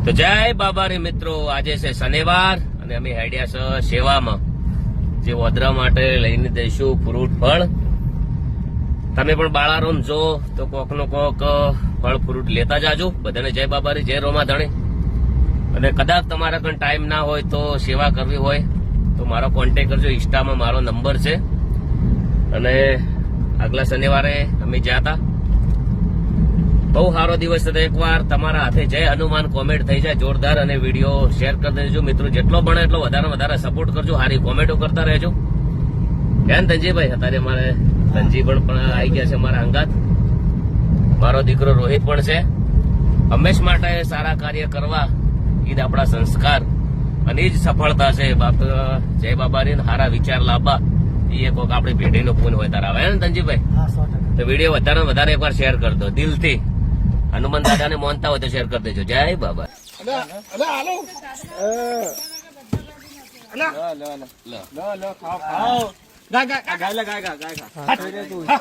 તો જય બાબારી મિત્રો, આજે છે શનિવાર અને અમે હેડ્યા છે સેવામાં, જે વોદરા માટે લઈને જઈશું ફ્રૂટ ફળ. તમે પણ બાળારોમ જો તો કોક નો કોક ફળ ફ્રૂટ લેતા જાજો. બધાને જય બાબારી, જય રોમા ધણી. અને કદાચ તમારા કઈ ટાઈમ ના હોય તો સેવા કરવી હોય તો મારો કોન્ટેક્ટ કરજો. ઇન્સ્ટામાં મારો નંબર છે. અને આગલા શનિવારે અમે ગયા હતા, બહુ સારો દિવસ હતો. એકવાર તમારા હાથે જય હનુમાન કોમેન્ટ થઈ જાય જોરદાર, અને વિડીયો શેર કરી દેજો મિત્રો. જેટલો બને એટલો વધારે સપોર્ટ કરજો, સારી કોમેન્ટો કરતા રહેજો. ધ્યાન ધનજીભાઈ અત્યારે મારે ધનજી પણ આવી ગયા છે મારા અંગાત. મારો દીકરો રોહિત પણ છે. હંમેશ માટે સારા કાર્ય કરવા એ જ આપણા સંસ્કાર અને એ જ સફળતા છે. બાપ જય બાબાની સારા વિચાર લાવવા એ કોઈક આપણી પેઢીનો પૂન હોય તારા આવે ને ધનજીભાઈ. તો વિડીયો વધારે એકવાર શેર કરી દો દિલથી. હનુમાન દાદાને માનતા હોય તો શેર કરી દેજો. જય બાબા. ગાય